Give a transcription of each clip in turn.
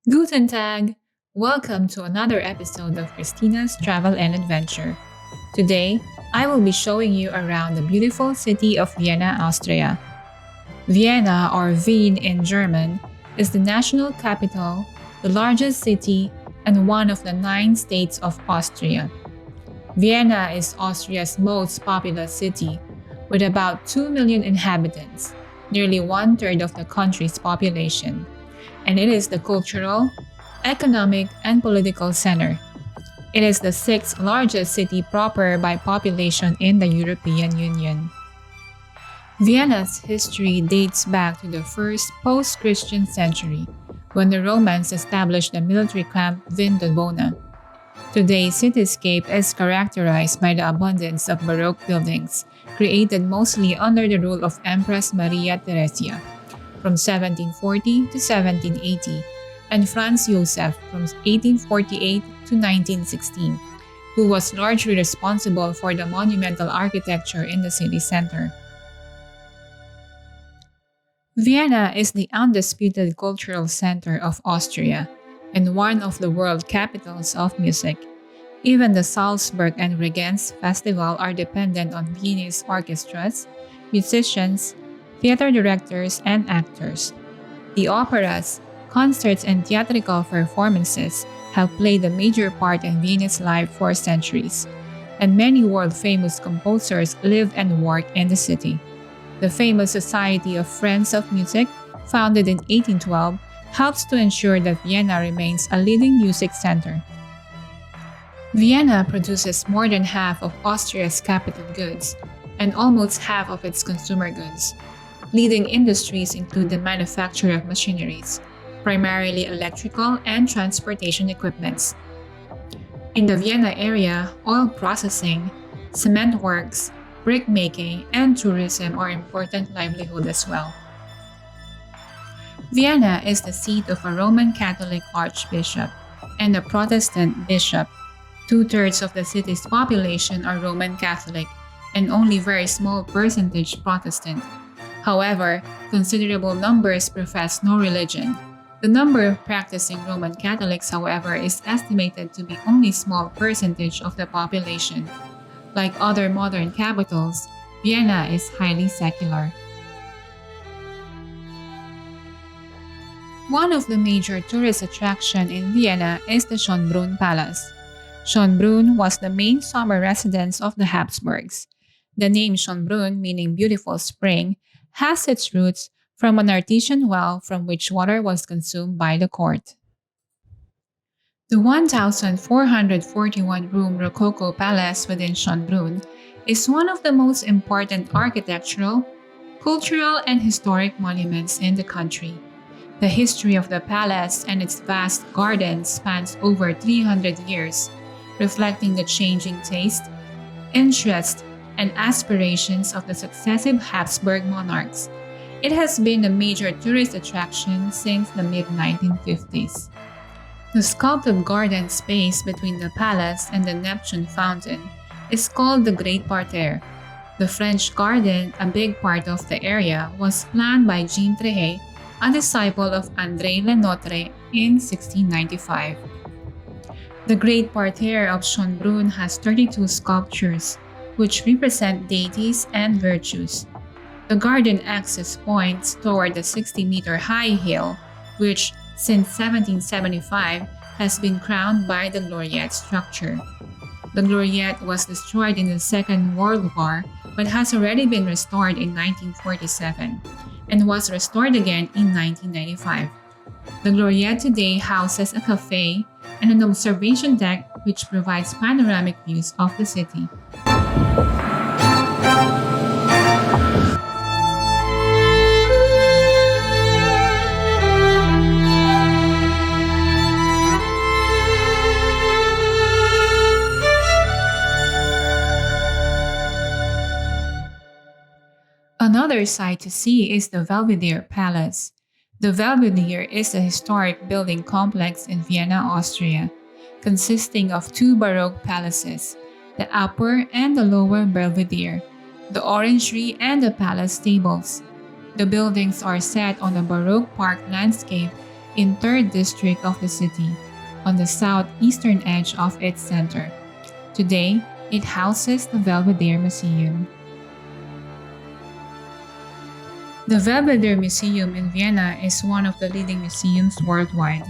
Guten Tag! Welcome to another episode of Christina's Travel and Adventure. Today, I will be showing you around the beautiful city of Vienna, Austria. Vienna, or Wien in German, is the national capital, the largest city, and one of the 9 states of Austria. Vienna is Austria's most populous city, with about 2 million inhabitants, nearly one-third of the country's population, and it is the cultural, economic, and political center. It is the sixth largest city proper by population in the European Union. Vienna's history dates back to the first post-Christian century, when the Romans established the military camp Vindobona. Today's cityscape is characterized by the abundance of Baroque buildings, created mostly under the rule of Empress Maria Theresia from 1740 to 1780, and Franz Joseph from 1848 to 1916, who was largely responsible for the monumental architecture in the city center. Vienna is the undisputed cultural center of Austria and one of the world capitals of music. Even the Salzburg and Regenz Festival are dependent on Viennese orchestras, musicians, theater directors, and actors. The operas, concerts, and theatrical performances have played a major part in Vienna's life for centuries, and many world-famous composers live and work in the city. The famous Society of Friends of Music, founded in 1812, helps to ensure that Vienna remains a leading music center. Vienna produces more than half of Austria's capital goods and almost half of its consumer goods. Leading industries include the manufacture of machineries, primarily electrical and transportation equipments. In the Vienna area, oil processing, cement works, brick making, and tourism are important livelihood as well. Vienna is the seat of a Roman Catholic archbishop and a Protestant bishop. Two-thirds of the city's population are Roman Catholic and only very small percentage Protestant. However, considerable numbers profess no religion. The number of practicing Roman Catholics, however, is estimated to be only a small percentage of the population. Like other modern capitals, Vienna is highly secular. One of the major tourist attractions in Vienna is the Schönbrunn Palace. Schönbrunn was the main summer residence of the Habsburgs. The name Schönbrunn, meaning beautiful spring, has its roots from an artesian well from which water was consumed by the court. The 1,441-room Rococo Palace within Schönbrunn is one of the most important architectural, cultural, and historic monuments in the country. The history of the palace and its vast garden spans over 300 years, reflecting the changing taste, interest, and aspirations of the successive Habsburg monarchs. It has been a major tourist attraction since the mid-1950s. The sculpted garden space between the palace and the Neptune fountain is called the Great Parterre. The French garden, a big part of the area, was planned by Jean Trehet, a disciple of André Le Notre, in 1695. The Great Parterre of Schönbrunn has 32 sculptures, which represent deities and virtues. The garden access points toward the 60-meter high hill, which, since 1775, has been crowned by the Gloriette structure. The Gloriette was destroyed in the Second World War but has already been restored in 1947 and was restored again in 1995. The Gloriette today houses a cafe and an observation deck which provides panoramic views of the city. Another sight to see is the Belvedere Palace. The Belvedere is a historic building complex in Vienna, Austria, consisting of two Baroque palaces, the upper and the lower Belvedere, the orangery and the palace stables. The buildings are set on the Baroque park landscape in 3rd district of the city, on the southeastern edge of its center. Today, it houses the Belvedere Museum. The Belvedere Museum in Vienna is one of the leading museums worldwide.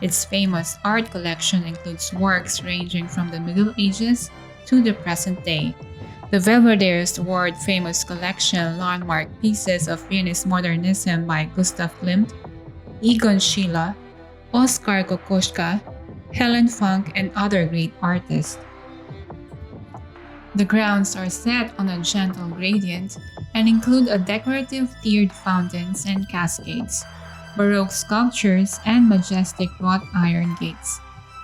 Its famous art collection includes works ranging from the Middle Ages to the present day. The Belvedere's world-famous collection landmark pieces of Viennese modernism by Gustav Klimt, Egon Schiele, Oskar Kokoschka, Helen Funk, and other great artists. The grounds are set on a gentle gradient and include a decorative tiered fountains and cascades, Baroque sculptures, and majestic wrought iron gates.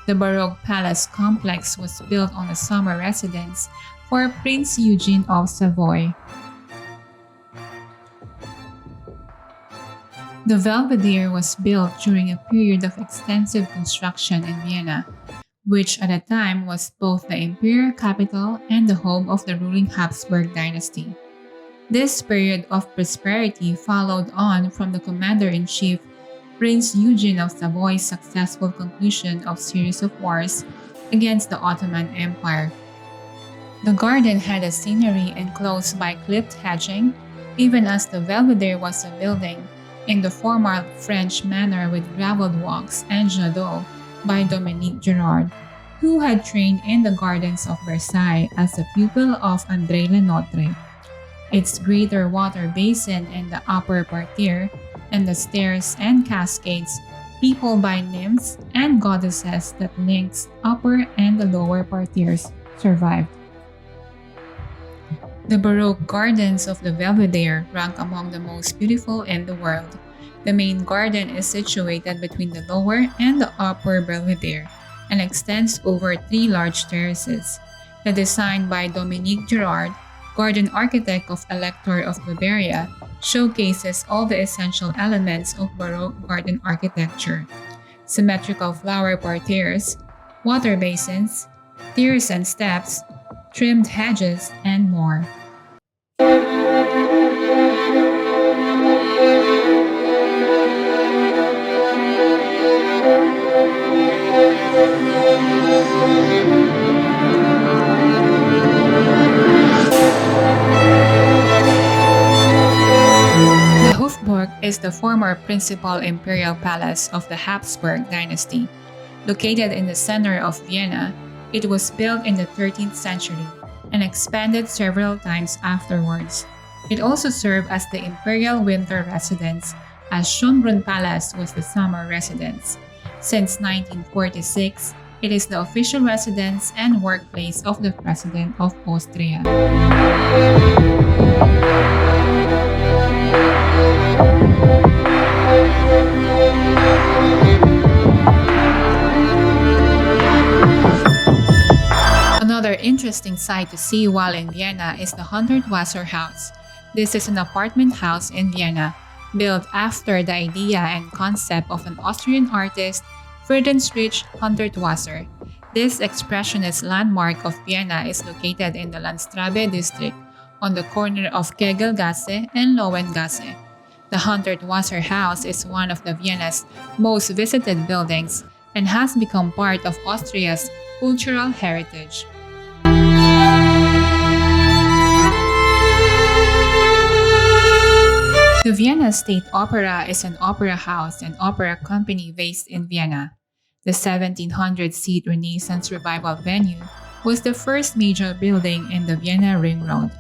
The Baroque Palace complex was built on a summer residence for Prince Eugene of Savoy. The Belvedere was built during a period of extensive construction in Vienna, which at the time was both the imperial capital and the home of the ruling Hofburg dynasty. This period of prosperity followed on from the commander-in-chief Prince Eugene of Savoy's successful conclusion of series of wars against the Ottoman Empire. The garden had a scenery enclosed by clipped hedging, even as the Belvedere was a building in the formal French manner with gravelled walks and jardins by Dominique Girard, who had trained in the gardens of Versailles as a pupil of André Le Notre. Its greater water basin and the upper parterre, and the stairs and cascades peopled by nymphs and goddesses that links upper and the lower parterres survived. The Baroque gardens of the Belvedere rank among the most beautiful in the world. The main garden is situated between the lower and the upper Belvedere and extends over 3 large terraces. The design by Dominique Girard, garden architect of Elector of Bavaria, showcases all the essential elements of Baroque garden architecture: symmetrical flower parterres, water basins, tiers and steps, trimmed hedges, and more. The Hofburg is the former principal imperial palace of the Habsburg dynasty. Located in the center of Vienna, it was built in the 13th century and expanded several times afterwards. It also served as the imperial winter residence, as Schönbrunn Palace was the summer residence. Since 1946, it is the official residence and workplace of the President of Austria. Another interesting sight to see while in Vienna is the Hundertwasser House. This is an apartment house in Vienna, built after the idea and concept of an Austrian artist, Friedrich Hundertwasser. This expressionist landmark of Vienna is located in the Landstraße district, on the corner of Kegelgasse and Lowengasse. The Hundertwasser House is one of the Vienna's most visited buildings and has become part of Austria's cultural heritage. The Vienna State Opera is an opera house and opera company based in Vienna. The 1700-seat Renaissance Revival venue was the first major building in the Vienna Ring Road.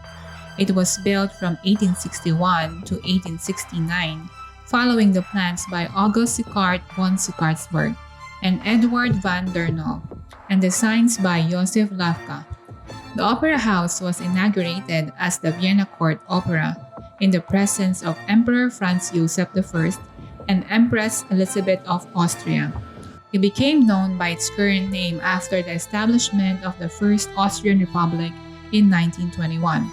It was built from 1861 to 1869, following the plans by August Sicard von Sickardsburg and Edward van der Nol, and designs by Josef Lafka. The opera house was inaugurated as the Vienna Court Opera in the presence of Emperor Franz Joseph I and Empress Elizabeth of Austria. It became known by its current name after the establishment of the First Austrian Republic in 1921.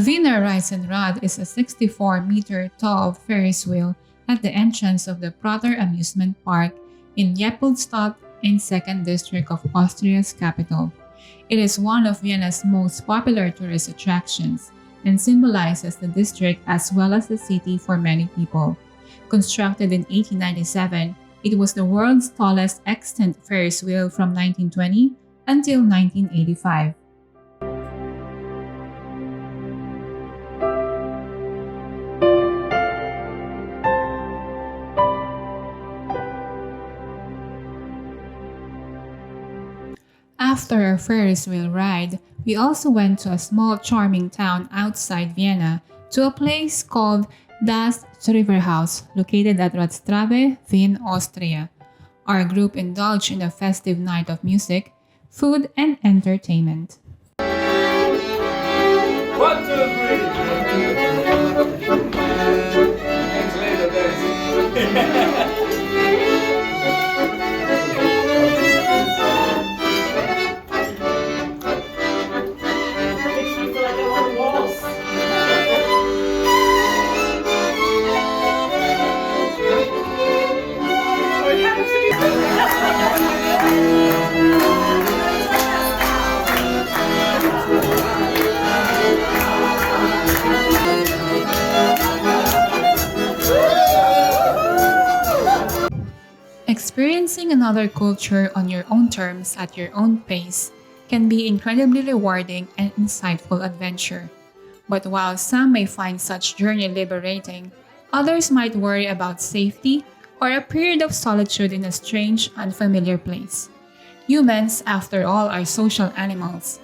Wiener Riesenrad is a 64-meter tall Ferris wheel at the entrance of the Prater Amusement Park in Jeppelstadt in 2nd District of Austria's capital. It is one of Vienna's most popular tourist attractions and symbolizes the district as well as the city for many people. Constructed in 1897, it was the world's tallest extant Ferris wheel from 1920 until 1985. After our Ferris wheel ride, we also went to a small charming town outside Vienna to a place called Das Riverhaus, located at Radstrabe, Vienna Austria. Our group indulged in a festive night of music, food, and entertainment. 1, 2, 3. Thanks later, guys. Experiencing another culture on your own terms at your own pace can be incredibly rewarding and insightful adventure. But while some may find such journey liberating, others might worry about safety or a period of solitude in a strange, unfamiliar place. Humans, after all, are social animals.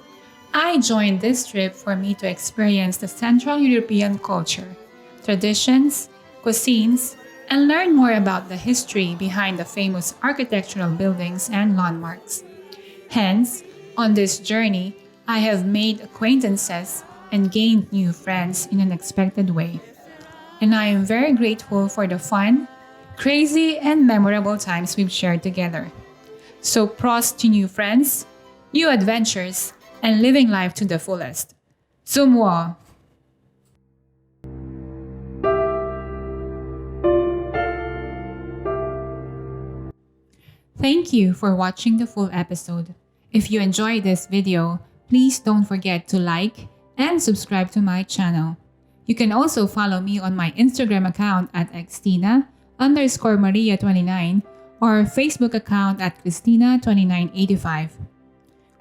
I joined this trip for me to experience the Central European culture, traditions, cuisines, and learn more about the history behind the famous architectural buildings and landmarks. Hence, on this journey, I have made acquaintances and gained new friends in an unexpected way. And I am very grateful for the fun, crazy, and memorable times we've shared together. So prost to new friends, new adventures, and living life to the fullest. Zum Wohl! Thank you for watching the full episode. If you enjoyed this video, please don't forget to like and subscribe to my channel. You can also follow me on my Instagram account at Cristina_Maria29 or Facebook account at Cristina2985.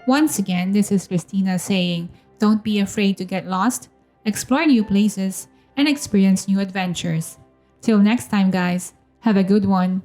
Once again, this is Cristina saying, don't be afraid to get lost, explore new places, and experience new adventures. Till next time, guys, have a good one.